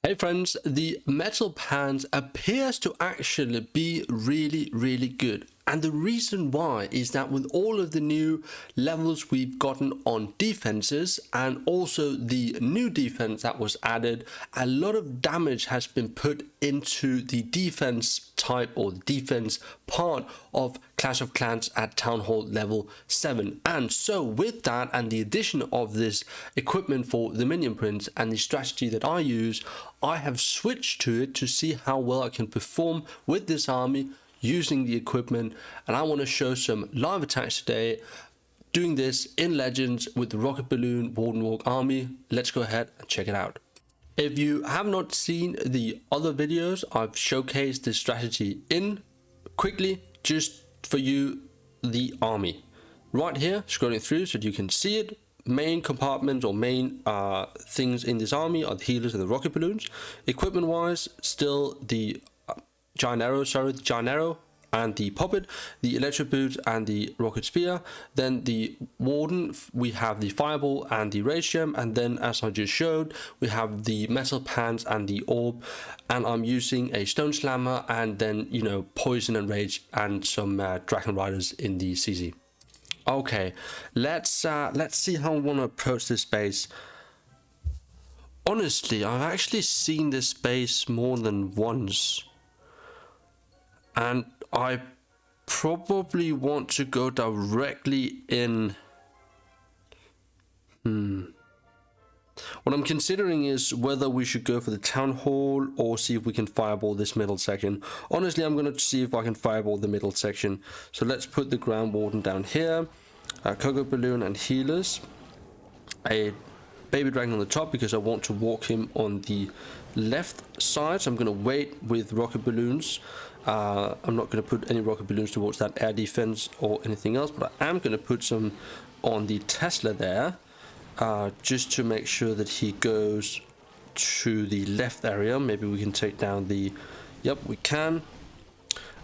Hey friends, the metal pans appears to actually be really good. And the reason why is that with all of the new levels we've gotten on defenses and also the new defense that was added, a lot of damage has been put into the defense type or the defense part of Clash of Clans at Town Hall level 7. And so with that and the addition of this equipment for the Minion Prince and the strategy that I use, I have switched to it to see how well I can perform with this army using the equipment, and I want to show some live attacks today doing this in Legends with the Rocket Balloon Warden Walk army. Let's go ahead and check it out. If you have not seen the other videos, I've showcased this strategy in quickly just for you, the army right here, scrolling through so that you can see it. Main compartments or main things in this army are the healers and the rocket balloons. Equipment wise, still the giant arrow and the puppet, the electric boots and the rocket spear. Then the warden, we have the fireball and the rage gem, and then as I just showed, we have the metal pans and the orb, and I'm using a stone slammer and then poison and rage and some dragon riders in the CZ. Okay, let's see how I want to approach this base. Honestly, I've actually seen this base more than once, and I probably want to go directly in. What I'm considering is whether we should go for the town hall or see if we can fireball this middle section. Honestly, I'm going to see if I can fireball the middle section. So let's put the ground warden down here, cocoa balloon and healers, a baby dragon on the top because I want to walk him on the left side. So I'm going to wait with rocket balloons. I'm not going to put any rocket balloons towards that air defense or anything else, but I am going to put some on the Tesla there, just to make sure that he goes to the left area. Maybe we can take down the... Yep, we can.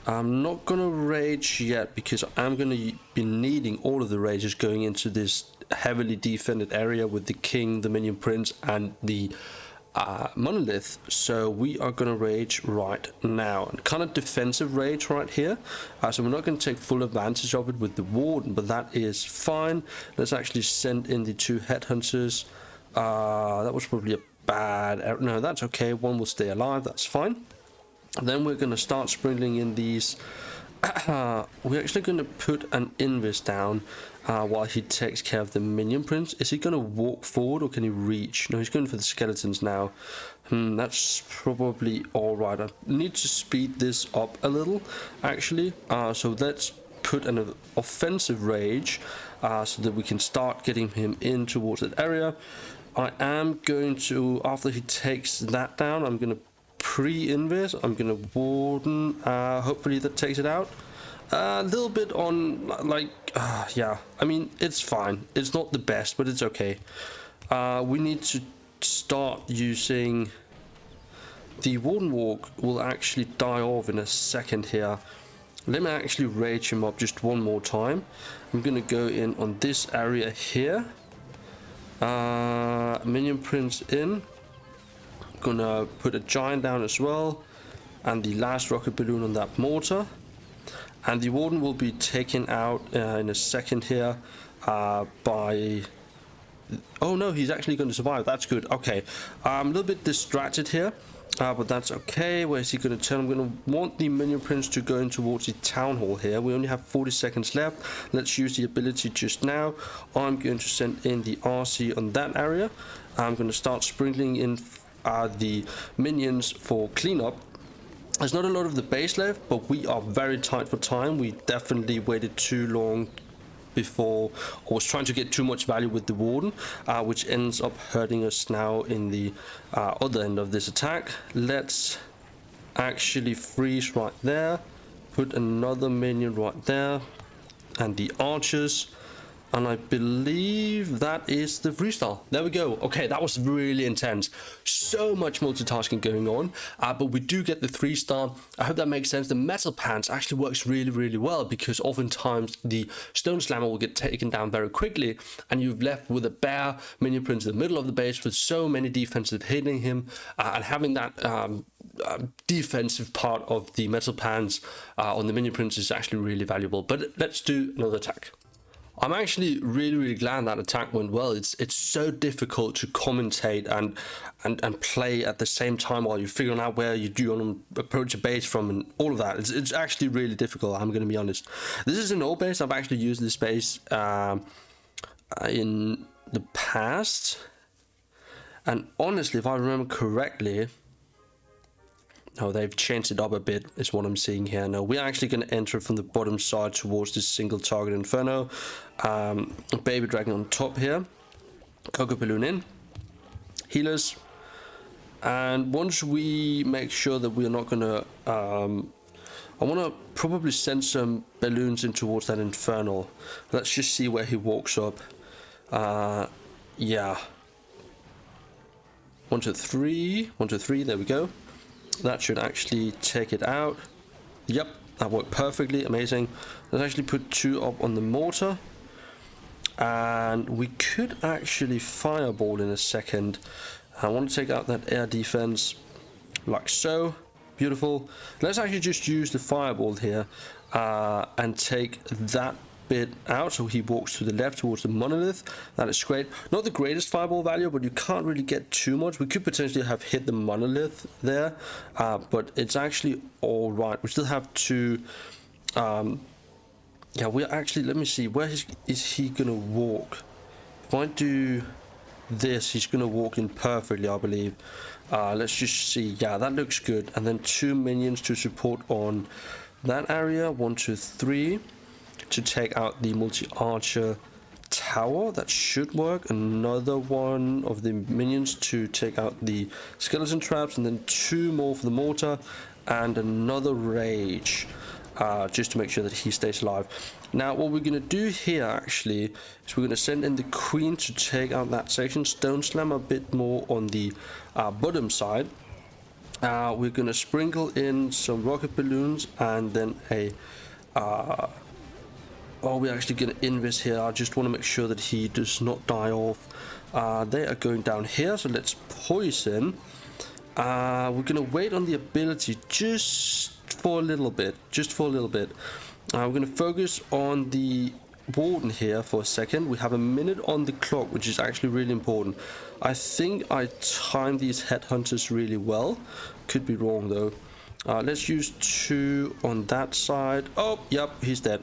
I'm not going to rage yet because I'm going to be needing all of the rages going into this heavily defended area with the king, the minion prince, and the monolith. So we are going to rage right now, and kind of defensive rage right here. So we're not going to take full advantage of it with the warden, but that is fine. Let's actually send in the two headhunters. That was probably a bad error. No, that's okay, one will stay alive, that's fine. And then we're going to start sprinkling in these. We're actually going to put an invis down while he takes care of the minion prince. Is he going to walk forward or can he reach? No, he's going for the skeletons now. That's probably alright. I need to speed this up a little actually. So let's put an offensive rage so that we can start getting him in towards that area. I am going to, after he takes that down, I'm going to pre-invis. I'm going to warden. Hopefully that takes it out. A little bit on, yeah, I mean, it's fine. It's not the best, but it's okay. We need to start using... The warden walk will actually die off in a second here. Let me actually rage him up just one more time. I'm going to go in on this area here. Minion prince in. Gonna put a giant down as well, and the last rocket balloon on that mortar, and the warden will be taken out in a second here by... Oh no, he's actually going to survive. That's good. Okay, I'm a little bit distracted here, but that's okay. Where is he going to turn? I'm going to want the minion prince to go in towards the town hall here. We only have 40 seconds left. Let's use the ability just now. I'm going to send in the RC on that area. I'm going to start sprinkling in the minions for cleanup. There's not a lot of the base left, but we are very tight for time. We definitely waited too long before, or was trying to get too much value with the warden, which ends up hurting us now in the other end of this attack. Let's actually freeze right there, put another minion right there, and the archers. And I believe that is the freestyle. There we go. Okay, that was really intense. So much multitasking going on, but we do get the 3-star. I hope that makes sense. The metal pants actually works really, really well, because oftentimes the stone slammer will get taken down very quickly, and you've left with a bare minion prince in the middle of the base with so many defensive hitting him, and having that defensive part of the metal pants on the minion prince is actually really valuable. But let's do another attack. I'm actually really glad that attack went well. It's so difficult to commentate and play at the same time while you're figuring out where you do want to approach a base from and all of that. It's actually really difficult, I'm going to be honest. This is an old base. I've actually used this base in the past. And honestly, if I remember correctly... No, they've changed it up a bit, is what I'm seeing here. No, we're actually going to enter from the bottom side towards this single target Inferno. Baby Dragon on top here. Coco Balloon in. Healers. And once we make sure that we're not going to... I want to probably send some balloons in towards that Inferno. Let's just see where he walks up. Yeah. 1, 2, 3. 1, 2, 3. There we go. That should actually take it out. Yep, that worked perfectly. Amazing. Let's actually put 2 up on the mortar. And we could actually fireball in a second. I want to take out that air defense like so. Beautiful. Let's actually just use the fireball here and take that bit out, so he walks to the left towards the monolith. That is great. Not the greatest fireball value, but you can't really get too much. We could potentially have hit the monolith there, but it's actually all right. We still have to yeah, we're actually, let me see, where is he gonna walk? If I do this, he's gonna walk in perfectly, I believe. Let's just see. Yeah, that looks good. And then 2 minions to support on that area. 1, 2, 3 to take out the multi-archer tower. That should work. Another one of the minions to take out the skeleton traps, and then 2 more for the mortar, and another rage just to make sure that he stays alive. Now what we're going to do here actually is we're going to send in the queen to take out that section. Stone slam a bit more on the bottom side. We're going to sprinkle in some rocket balloons, and then a oh, we're actually going to invis here. I just want to make sure that he does not die off. They are going down here, so let's poison. We're going to wait on the ability just for a little bit. We're going to focus on the Warden here for a second. We have a minute on the clock, which is actually really important. I think I timed these headhunters really well. Could be wrong though. Let's use 2 on that side. Oh, yep, he's dead.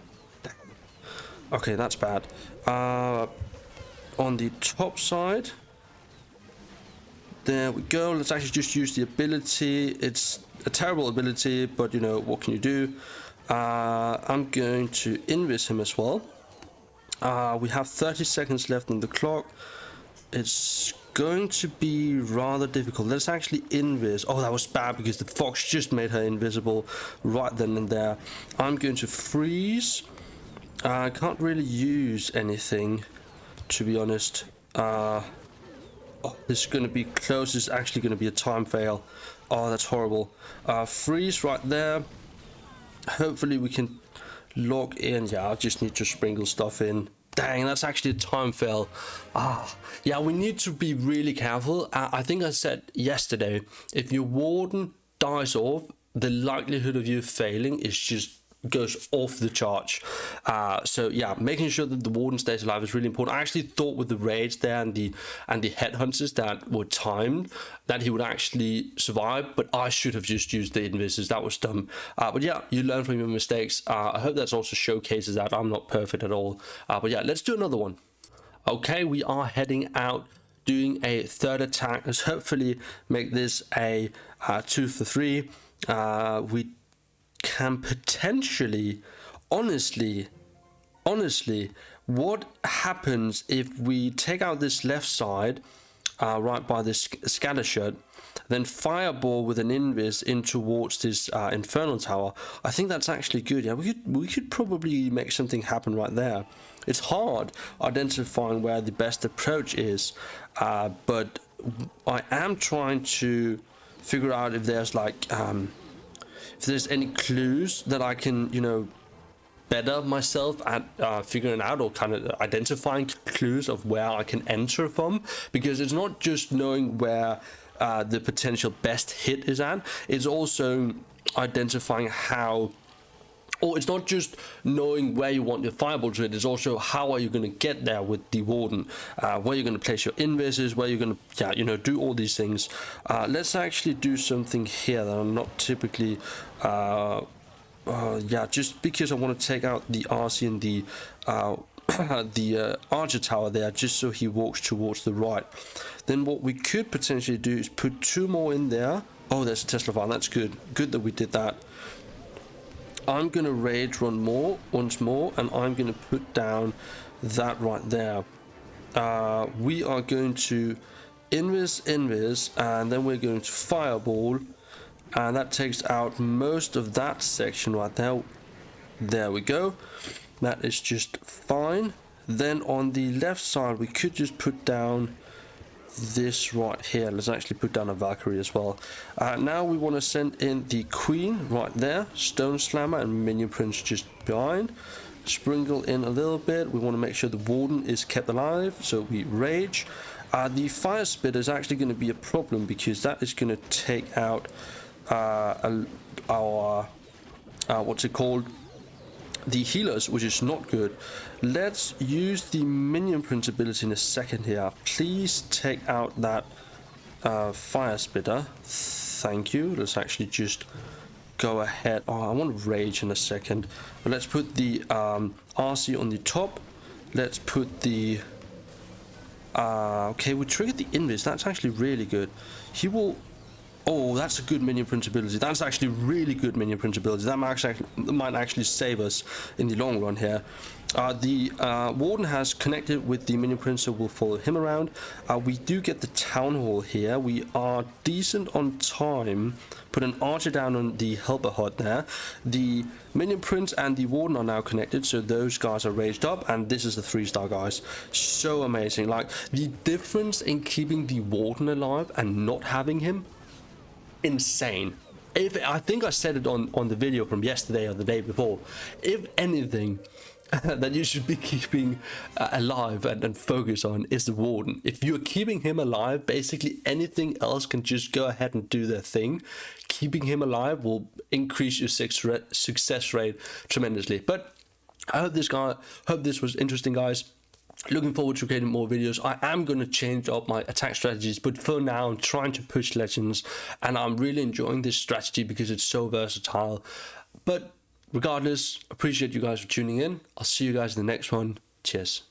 Okay, that's bad. On the top side, there we go. Let's actually just use the ability. It's a terrible ability, but you know, what can you do? I'm going to invis him as well. We have 30 seconds left on the clock. It's going to be rather difficult. Let's actually invis. Oh, that was bad because the fox just made her invisible right then and there. I'm going to freeze. I can't really use anything, to be honest. Oh, this is going to be close. This is actually going to be a time fail. Oh, that's horrible. Freeze right there. Hopefully we can log in. Yeah, I just need to sprinkle stuff in. Dang, that's actually a time fail. Yeah, we need to be really careful. I think I said yesterday, if your Warden dies off, the likelihood of you failing is just goes off the charts. So yeah, making sure that the Warden stays alive is really important. I actually thought with the raids there and the headhunters that were timed that he would actually survive, but I should have just used the invises. That was dumb. But yeah, you learn from your mistakes. I hope that's also showcases that I'm not perfect at all. But yeah, let's do another one. Okay, we are heading out, doing a third attack. Let's hopefully make this a 2 for 3. We can potentially, honestly, what happens if we take out this left side right by this scatter shot, then fireball with an invis in towards this infernal tower. I think that's actually good. Yeah, we could probably make something happen right there. It's hard identifying where the best approach is, but I am trying to figure out if there's like if there's any clues that I can, you know, better myself at figuring out, or kind of identifying clues of where I can enter from, because it's not just knowing where the potential best hit is at, it's also identifying how, or it's not just knowing where you want your fireball to hit, it's also how are you going to get there with the Warden, where you're going to place your invises, where you're going to, yeah, you know, do all these things. Let's actually do something here that I'm not typically yeah, just because I want to take out the RC and the archer tower there, just so he walks towards the right. Then what we could potentially do is put 2 more in there. Oh, there's a Tesla farm. That's good. Good that we did that. I'm gonna rage run once more, and I'm gonna put down that right there. We are going to invis, and then we're going to fireball. And that takes out most of that section right there. There we go. That is just fine. Then on the left side, we could just put down this right here. Let's actually put down a Valkyrie as well. Now we want to send in the Queen right there. Stone Slammer and Minion Prince just behind. Sprinkle in a little bit. We want to make sure the Warden is kept alive, so we rage. The Fire Spit is actually going to be a problem, because that is going to take out our what's it called, the healers, which is not good. Let's use the Minion Prince ability in a second here. Please take out that fire spitter, thank you. Let's actually just go ahead. Oh, I want to rage in a second, but let's put the RC on the top. Let's put the okay, we triggered the invis. That's actually really good. He will. Oh, that's a good Minion Prince ability. That's actually really good Minion Prince ability. That might actually save us in the long run here. The Warden has connected with the Minion Prince, so we'll follow him around. We do get the Town Hall here. We are decent on time. Put an archer down on the helper hut there. The Minion Prince and the Warden are now connected, so those guys are raged up, and this is the 3-star guys. So amazing. Like, the difference in keeping the Warden alive and not having him, insane. I think I said it on the video from yesterday or the day before. If anything that you should be keeping alive and focus on is the Warden. If you're keeping him alive, basically anything else can just go ahead and do their thing. Keeping him alive will increase your success rate tremendously. But I hope this was interesting, guys. Looking forward to creating more videos. I am going to change up my attack strategies, but for now I'm trying to push legends, and I'm really enjoying this strategy because it's so versatile. But regardless, appreciate you guys for tuning in. I'll see you guys in the next one. Cheers.